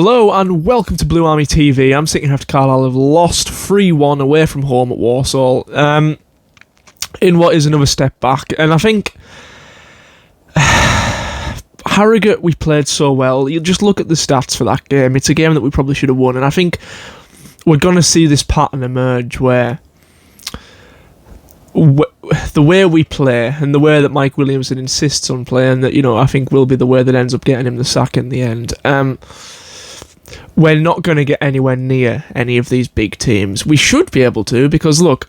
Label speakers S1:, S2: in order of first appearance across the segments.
S1: Hello and welcome to Blue Army TV. I'm sitting here after Carlisle have lost 3-1 away from home at Walsall in what is another step back. And I think Harrogate, we played so well. You just look at the stats for that game. It's a game that we probably should have won, and I think we're going to see this pattern emerge where the way we play and the way that Mike Williamson insists on playing, that, I think will be the way that ends up getting him the sack in the end. We're not going to get anywhere near any of these big teams. We should be able to, because look,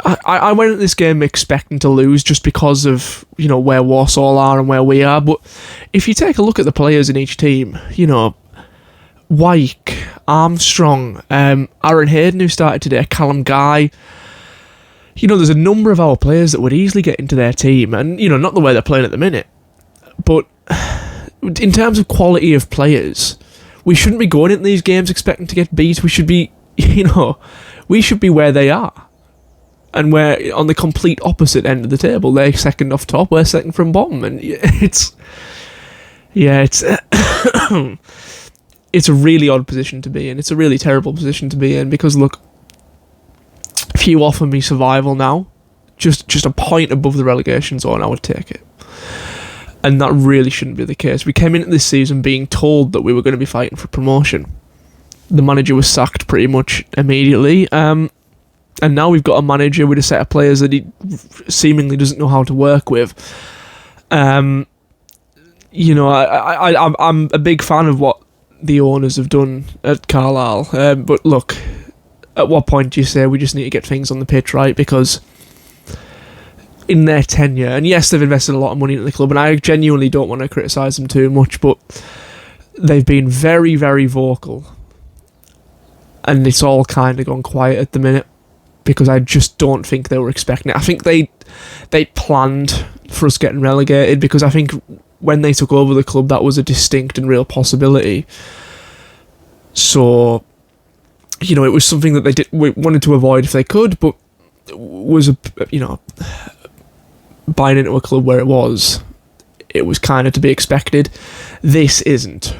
S1: I went at this game expecting to lose just because of, where Walsall are and where we are, but if you take a look at the players in each team, Wyke, Armstrong, Aaron Hayden, who started today, Callum Guy, there's a number of our players that would easily get into their team, and, not the way they're playing at the minute, but in terms of quality of players, we shouldn't be going into these games expecting to get beat. We should be, we should be where they are. And we're on the complete opposite end of the table. They're second off top, we're second from bottom. And it's it's a really odd position to be in. It's a really terrible position to be in because, look, if you offer me survival now, just a point above the relegation zone, I would take it. And that really shouldn't be the case. We came into this season being told that we were going to be fighting for promotion. The manager was sacked pretty much immediately. And now we've got a manager with a set of players that he seemingly doesn't know how to work with. I'm a big fan of what the owners have done at Carlisle. But look, at what point do you say we just need to get things on the pitch right? Because in their tenure, and yes, they've invested a lot of money into the club, and I genuinely don't want to criticise them too much, but they've been very, very vocal, and it's all kind of gone quiet at the minute, because I just don't think they were expecting it. I think they planned for us getting relegated, because I think when they took over the club, that was a distinct and real possibility. So, it was something that we wanted to avoid if they could, but was buying into a club where it was kind of to be expected. This isn't,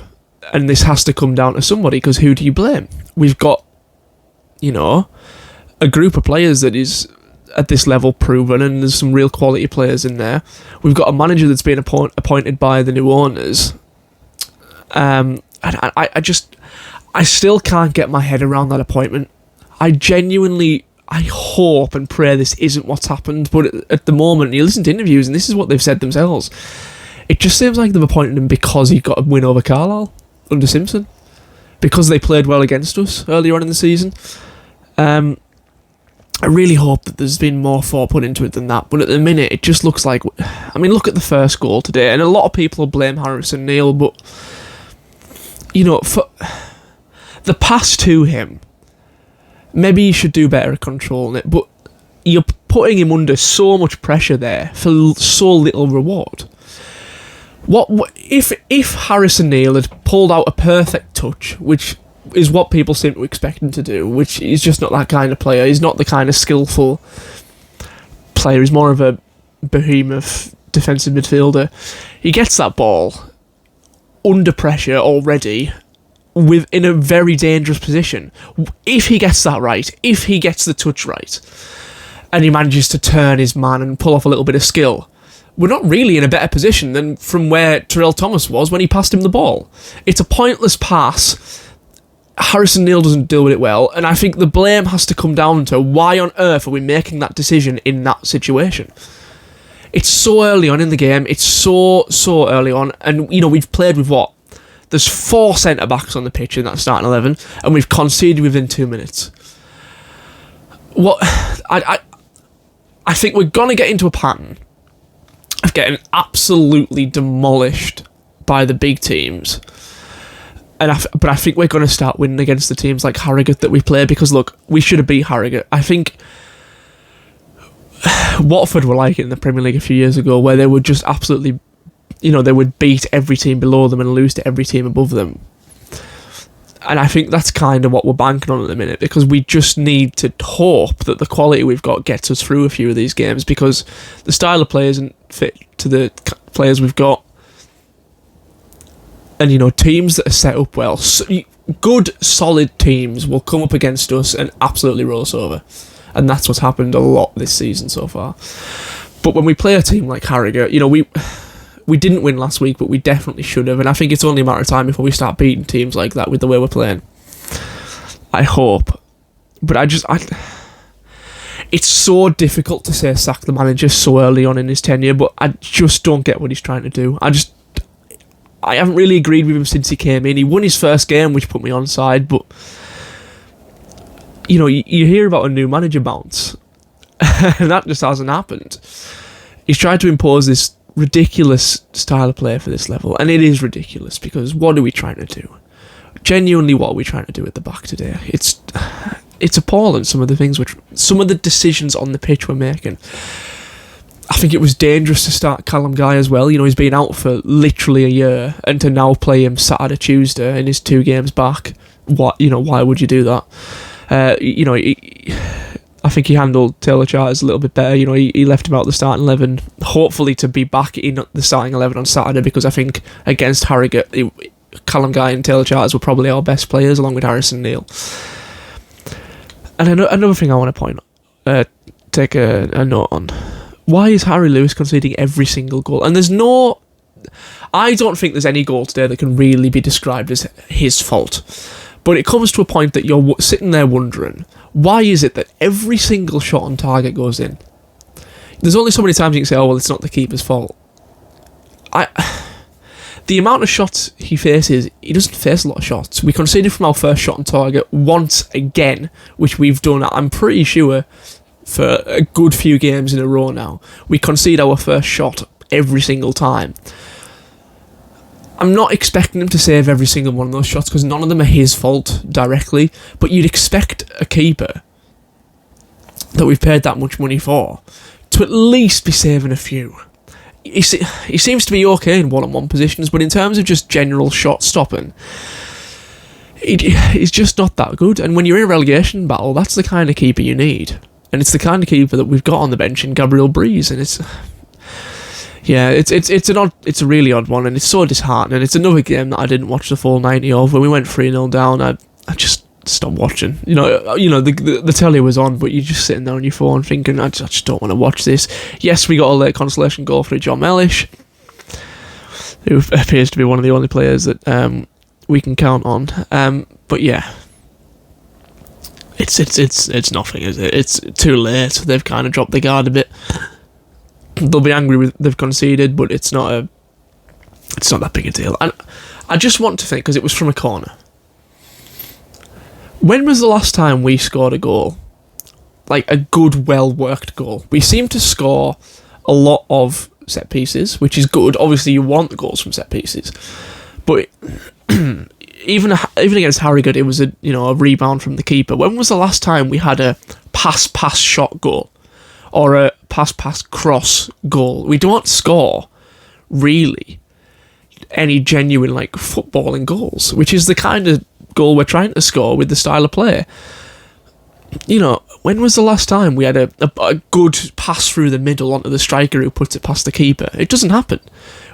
S1: and this has to come down to somebody, because who do you blame? We've got, a group of players that is at this level proven, and there's some real quality players in there. We've got a manager that's been appointed by the new owners, and I still can't get my head around that appointment. I hope and pray this isn't what's happened, but at the moment, you listen to interviews, and this is what they've said themselves. It just seems like they've appointed him because he got a win over Carlisle under Simpson, because they played well against us earlier on in the season. I really hope that there's been more thought put into it than that, but at the minute, it just looks like... look at the first goal today, and a lot of people blame Harrison Neal, but, for the pass to him, maybe you should do better at controlling it, but you're putting him under so much pressure there for so little reward. What if Harrison Neal had pulled out a perfect touch, which is what people seem to expect him to do, which he's just not that kind of player. He's not the kind of skillful player. He's more of a behemoth defensive midfielder. He gets that ball under pressure already, in a very dangerous position. If he gets that right, if he gets the touch right, and he manages to turn his man and pull off a little bit of skill, we're not really in a better position than from where Terrell Thomas was when he passed him the ball. It's a pointless pass. Harrison Neal doesn't deal with it well, and I think the blame has to come down to why on earth are we making that decision in that situation. It's so early on in the game, it's so early on, and we've played with what? There's 4 centre-backs on the pitch in that starting 11, and we've conceded within 2 minutes. I think we're going to get into a pattern of getting absolutely demolished by the big teams. But I think we're going to start winning against the teams like Harrogate that we play, because, look, we should have beat Harrogate. I think Watford were like it in the Premier League a few years ago, where they would just absolutely... they would beat every team below them and lose to every team above them. And I think that's kind of what we're banking on at the minute, because we just need to hope that the quality we've got gets us through a few of these games, because the style of play isn't fit to the players we've got. And, teams that are set up well, good, solid teams will come up against us and absolutely roll us over. And that's what's happened a lot this season so far. But when we play a team like Harrogate, we didn't win last week, but we definitely should have. And I think it's only a matter of time before we start beating teams like that with the way we're playing. I hope. But it's so difficult to say sack the manager so early on in his tenure, but I just don't get what he's trying to do. I haven't really agreed with him since he came in. He won his first game, which put me on side, but you hear about a new manager bounce, and that just hasn't happened. He's tried to impose this ridiculous style of play for this level, and it is ridiculous, because what are we trying to do? Genuinely, what are we trying to do at the back today? It's appalling, some of the decisions on the pitch we're making. I think it was dangerous to start Callum Guy as well. He's been out for literally a year, and to now play him Saturday, Tuesday in his 2 games back. Why would you do that? I think he handled Taylor Charters a little bit better. He left him out the starting 11, hopefully to be back in the starting 11 on Saturday, because I think against Harrogate, Callum Guy and Taylor Charters were probably our best players, along with Harrison Neal. And another thing I want to take a note on. Why is Harry Lewis conceding every single goal? And I don't think there's any goal today that can really be described as his fault. But it comes to a point that you're sitting there wondering, why is it that every single shot on target goes in? There's only so many times you can say, oh, well, it's not the keeper's fault. The amount of shots he faces, he doesn't face a lot of shots. We conceded from our first shot on target once again, which we've done, I'm pretty sure, for a good few games in a row now. We concede our first shot every single time. I'm not expecting him to save every single one of those shots, because none of them are his fault directly, but you'd expect a keeper that we've paid that much money for to at least be saving a few. He seems to be okay in one-on-one positions, but in terms of just general shot stopping, he's just not that good. And when you're in a relegation battle, that's the kind of keeper you need. And it's the kind of keeper that we've got on the bench in Gabriel Breeze, and it's a really odd one, and it's so disheartening. It's another game that I didn't watch the full 90 of. When we went 3-0 down, I just stopped watching. The telly was on, but you're just sitting there on your phone thinking, I just don't want to watch this. Yes, we got a late consolation goal for John Mellish, who appears to be one of the only players that we can count on. But yeah. It's nothing, is it? It's too late. They've kind of dropped the guard a bit. They'll be angry with they've conceded, but it's not that big a deal. And I just want to think, because it was from a corner. When was the last time we scored a goal? Like a good, well-worked goal. We seem to score a lot of set pieces, which is good. Obviously, you want the goals from set pieces, but even against Harrogate, it was a rebound from the keeper. When was the last time we had a pass shot goal or a pass cross goal? We don't score really any genuine footballing goals, which is the kind of goal we're trying to score with the style of play. When was the last time we had a good pass through the middle onto the striker who puts it past the keeper? It doesn't happen.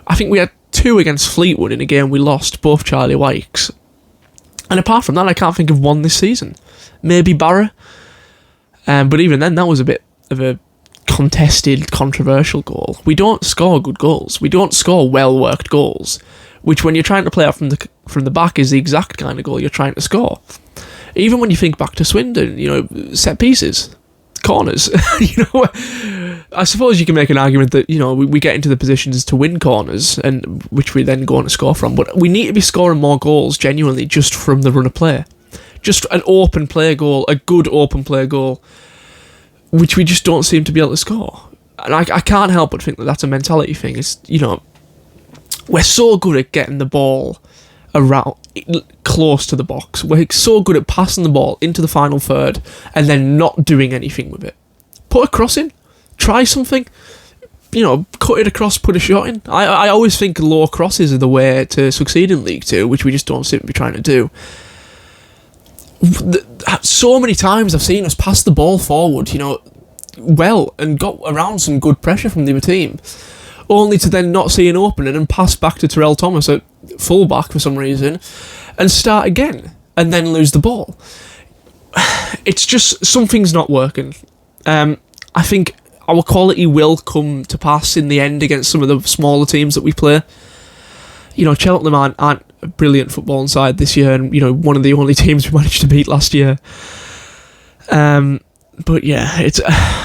S1: I think we had 2 against Fleetwood in a game we lost, both Charlie Wykes. And apart from that, I can't think of one this season. Maybe Barra. But even then, that was a bit of a contested, controversial goal. We don't score good goals. We don't score well-worked goals, which when you're trying to play out from the back is the exact kind of goal you're trying to score. Even when you think back to Swindon, set pieces, corners, I suppose you can make an argument that, we get into the positions to win corners, and which we then go on to score from, but we need to be scoring more goals genuinely just from the run of play. Just an open play goal, a good open play goal, which we just don't seem to be able to score. And I can't help but think that that's a mentality thing. It's, we're so good at getting the ball around close to the box. We're so good at passing the ball into the final third and then not doing anything with it. Put a cross in, try something, cut it across, put a shot in. I always think low crosses are the way to succeed in League 2, which we just don't seem to be trying to do. So many times I've seen us pass the ball forward, well, and got around some good pressure from the other team, only to then not see an opening and pass back to Terrell Thomas at fullback for some reason, and start again, and then lose the ball. It's just, something's not working. I think our quality will come to pass in the end against some of the smaller teams that we play. Cheltenham aren't a brilliant footballing side this year, and, one of the only teams we managed to beat last year. But yeah,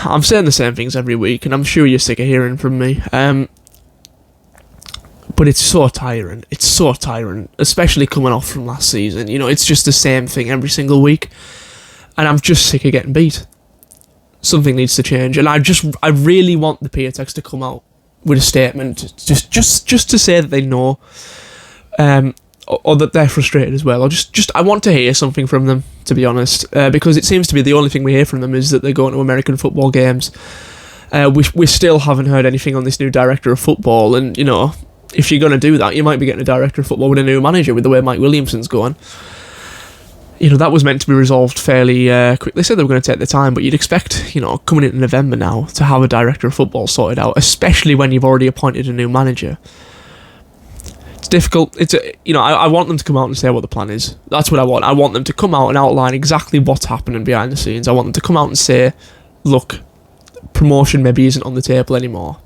S1: I'm saying the same things every week, and I'm sure you're sick of hearing from me. But it's so tiring. It's so tiring, especially coming off from last season. It's just the same thing every single week, and I'm just sick of getting beat. Something needs to change, and I really want the PTX to come out with a statement, just to say that they know, or that they're frustrated as well, or I want to hear something from them, to be honest, because it seems to be the only thing we hear from them is that they're going to American football games. We still haven't heard anything on this new director of football, and if you're going to do that, you might be getting a director of football with a new manager, with the way Mike Williamson's going. That was meant to be resolved fairly quick. They said they were going to take the time, but you'd expect, coming into November now, to have a director of football sorted out, especially when you've already appointed a new manager. It's difficult. I want them to come out and say what the plan is. That's what I want. I want them to come out and outline exactly what's happening behind the scenes. I want them to come out and say, look, promotion maybe isn't on the table anymore.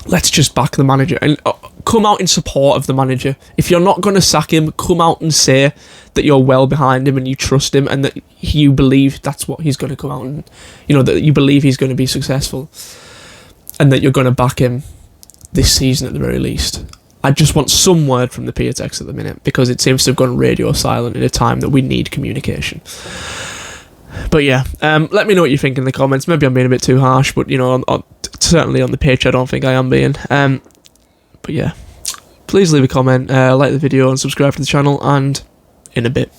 S1: Let's just back the manager and come out in support of the manager. If you're not going to sack him, come out and say that you're well behind him and you trust him and that you believe that's what he's going to come out and, that you believe he's going to be successful and that you're going to back him this season at the very least. I just want some word from the PTX at the minute, because it seems to have gone radio silent at a time that we need communication. But yeah, let me know what you think in the comments. Maybe I'm being a bit too harsh, but certainly on the pitch I don't think I am being. But yeah, please leave a comment, like the video and subscribe to the channel, and in a bit.